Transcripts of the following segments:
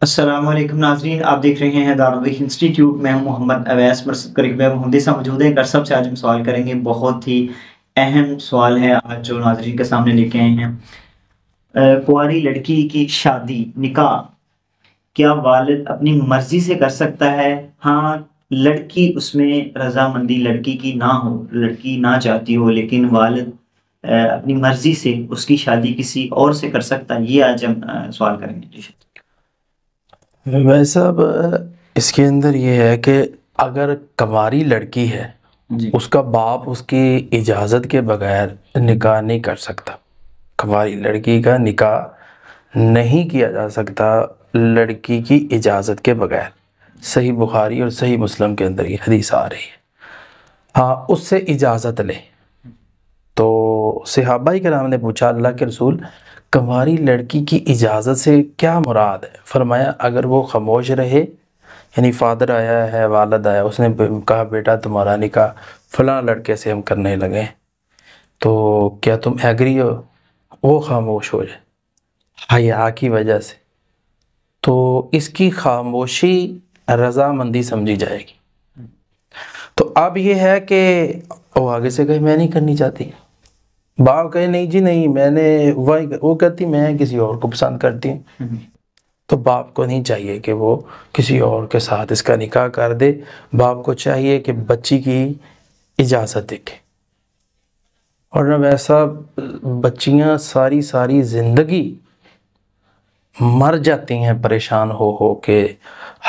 السلام علیکم ناظرین، آپ دیکھ رہے ہیں دارالحدیث انسٹیٹیوٹ۔ میں ہوں محمد اویس مرصد قریب محمدی سے موجود ہے۔ سب سے آج ہم سوال کریں گے، بہت ہی اہم سوال ہے آج جو ناظرین کے سامنے لے کے آئے ہیں۔ کنواری لڑکی کی شادی نکاح کیا والد اپنی مرضی سے کر سکتا ہے؟ ہاں، لڑکی اس میں رضامندی لڑکی کی نہ ہو، لڑکی نہ چاہتی ہو، لیکن والد اپنی مرضی سے اس کی شادی کسی اور سے کر سکتا ہے؟ یہ آج ہم سوال کریں گے۔ ویسا اب اس کے اندر یہ ہے کہ اگر کنواری لڑکی ہے جی اس کا باپ اس کی اجازت کے بغیر نکاح نہیں کر سکتا۔ کنواری لڑکی کا نکاح نہیں کیا جا سکتا لڑکی کی اجازت کے بغیر۔ صحیح بخاری اور صحیح مسلم کے اندر یہ حدیث آ رہی ہے۔ ہاں، اس سے اجازت لے تو صحابہ کرام نے پوچھا اللہ کے رسول کنواری لڑکی کی اجازت سے کیا مراد ہے؟ فرمایا اگر وہ خاموش رہے، یعنی فادر آیا ہے، والد آیا، اس نے کہا بیٹا تمہارا نکاح فلاں لڑکے سے ہم کرنے لگے ہیں تو کیا تم ایگری ہو؟ وہ خاموش ہو جائے حیا کی وجہ سے، تو اس کی خاموشی رضامندی سمجھی جائے گی۔ تو اب یہ ہے کہ وہ آگے سے کہے میں نہیں کرنی چاہتی، باپ کہے نہیں جی نہیں میں نے، وہ کہتی میں کسی اور کو پسند کرتی ہوں، تو باپ کو نہیں چاہیے کہ وہ کسی اور کے ساتھ اس کا نکاح کر دے۔ باپ کو چاہیے کہ بچی کی اجازت دیکھے، اور نہ ویسا بچیاں ساری زندگی مر جاتی ہیں پریشان ہو کے۔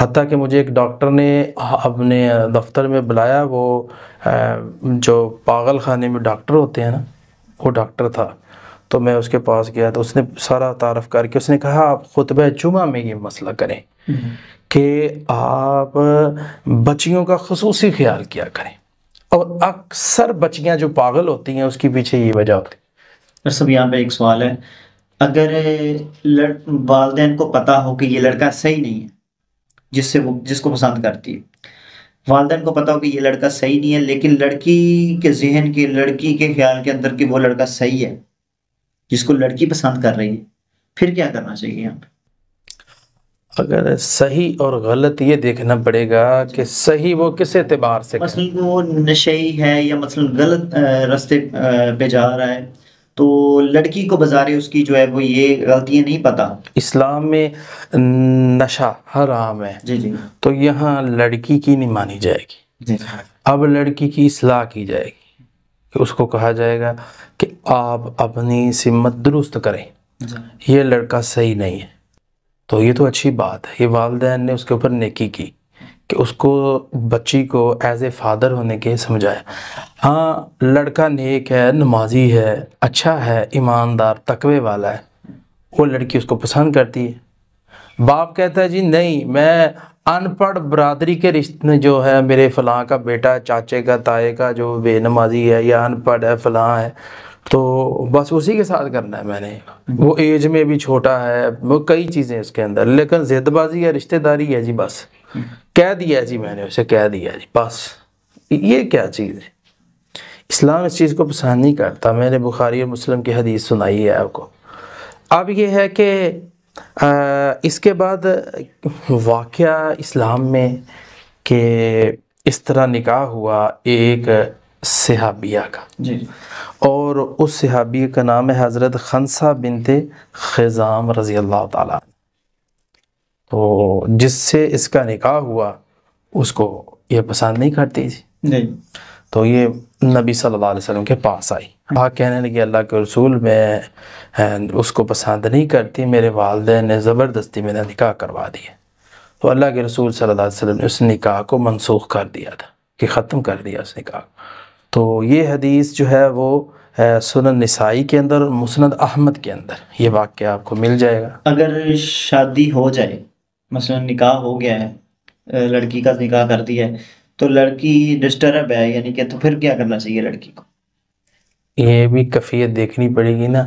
حتیٰ کہ مجھے ایک ڈاکٹر نے اپنے دفتر میں بلایا، وہ جو پاگل خانے میں ڈاکٹر ہوتے ہیں نا، وہ ڈاکٹر تھا، تو میں اس کے پاس گیا تو اس نے سارا تعارف کر کے اس نے کہا آپ خطبہ جمعہ میں یہ مسئلہ کریں کہ آپ بچیوں کا خصوصی خیال کیا کریں، اور اکثر بچیاں جو پاگل ہوتی ہیں اس کی پیچھے یہ وجہ ہوتی ہے۔ سب یہاں پہ ایک سوال ہے، اگر والدین کو پتا ہو کہ یہ لڑکا صحیح نہیں ہے جس کو پسند کرتی ہے، والدین کو پتا ہو کہ یہ لڑکا صحیح نہیں ہے، لیکن لڑکی کے ذہن کے، لڑکی کے خیال کے اندر کہ وہ لڑکا صحیح ہے جس کو لڑکی پسند کر رہی ہے، پھر کیا کرنا چاہیے یہاں پہ؟ اگر صحیح اور غلط یہ دیکھنا پڑے گا کہ صحیح وہ کس اعتبار سے کریں۔ مثلا وہ نشئی ہے یا مثلا غلط راستے پہ جا رہا ہے، تو لڑکی کو بظاہر اس کی جو ہے وہ یہ غلطیاں نہیں پتا۔ اسلام میں نشہ حرام ہے، جی جی تو یہاں لڑکی کی نہیں مانی جائے گی، جی اب لڑکی کی اصلاح کی جائے گی کہ اس کو کہا جائے گا کہ آپ اپنی سمت درست کریں، یہ لڑکا صحیح نہیں ہے۔ تو یہ تو اچھی بات ہے، یہ والدین نے اس کے اوپر نیکی کی کہ اس کو بچی کو ایز اے فادر ہونے کے سمجھایا۔ ہاں، لڑکا نیک ہے، نمازی ہے، اچھا ہے، ایماندار، تقوی والا ہے، وہ لڑکی اس کو پسند کرتی ہے۔ باپ کہتا ہے جی نہیں، میں ان پڑھ برادری کے رشتے جو ہے، میرے فلاں کا بیٹا، چاچے کا، تائے کا جو بے نمازی ہے یا ان پڑھ ہے، فلاں ہے، تو بس اسی کے ساتھ کرنا ہے میں نے۔ وہ ایج میں بھی چھوٹا ہے، وہ کئی چیزیں اس کے اندر، لیکن ضد بازی ہے، رشتہ داری ہے جی، بس کہہ دیا جی، میں نے اسے کہہ دیا جی، بس یہ کیا چیز ہے؟ اسلام اس چیز کو پسند نہیں کرتا۔ میں نے بخاری اور مسلم کی حدیث سنائی ہے آپ کو۔ اب یہ ہے کہ اس کے بعد واقعہ اسلام میں کہ اس طرح نکاح ہوا ایک صحابیہ کا، جی اور اس صحابیہ کا نام ہے حضرت خنسہ بنت خزام رضی اللہ تعالیٰ، تو جس سے اس کا نکاح ہوا اس کو یہ پسند نہیں کرتی تھی، جی تو یہ نبی صلی اللہ علیہ وسلم کے پاس آئی، کہنے لگی اللہ کے رسول میں اس کو پسند نہیں کرتی، میرے والدین نے زبردستی میرا نکاح کروا دیا۔ تو اللہ کے رسول صلی اللہ علیہ وسلم نے اس نکاح کو منسوخ کر دیا تھا، کہ ختم کر دیا اس نکاح۔ تو یہ حدیث جو ہے وہ سنن نسائی کے اندر، مسند احمد کے اندر یہ واقعہ آپ کو مل جائے گا۔ اگر شادی ہو جائے، مثلا نکاح ہو گیا ہے، لڑکی کا نکاح کر دیا ہے، تو لڑکی ڈسٹرب ہے، یعنی کہ تو پھر کیا کرنا چاہیے لڑکی کو؟ یہ بھی کیفیت دیکھنی پڑے گی نا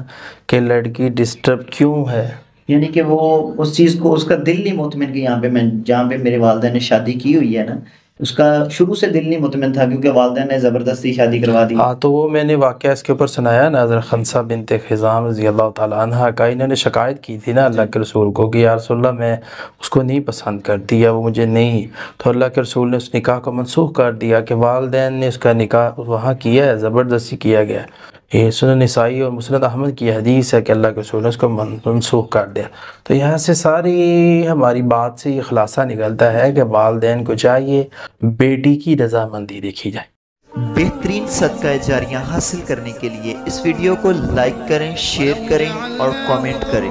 کہ لڑکی ڈسٹرب کیوں ہے۔ یعنی کہ وہ اس چیز کو، اس کا دل نہیں مطمئن کہ یہاں پہ میں، جہاں پہ میرے والدین نے شادی کی ہوئی ہے نا، اس کا شروع سے دل نہیں مطمئن تھا کیونکہ والدین نے زبردستی شادی کروا دی. ہاں تو وہ میں نے واقعہ اس کے اوپر سنایا نا، حضرت خنسہ بنت خزام رضی اللہ تعالیٰ عنہ کا. انہوں نے شکایت کی تھی نا اللہ کے رسول کو کہ یا رسول اللہ میں اس کو نہیں پسند کرتی یا وہ مجھے نہیں. تو اللہ کے رسول نے اس نکاح کو منسوخ کر دیا کہ والدین نے اس کا نکاح وہاں کیا ہے، زبردستی کیا گیا. یہ سنن نسائی اور مسند احمد کی حدیث ہے کہ اللہ کے رسول نے اس کو منسوخ کر دیا. تو یہاں سے ساری ہماری بات سے یہ خلاصہ نکلتا ہے کہ والدین کو چاہیے بیٹی کی رضامندی دیکھی جائے. بہترین صدقہ جاریہ حاصل کرنے کے لیے اس ویڈیو کو لائک کریں، شیئر کریں اور کامنٹ کریں.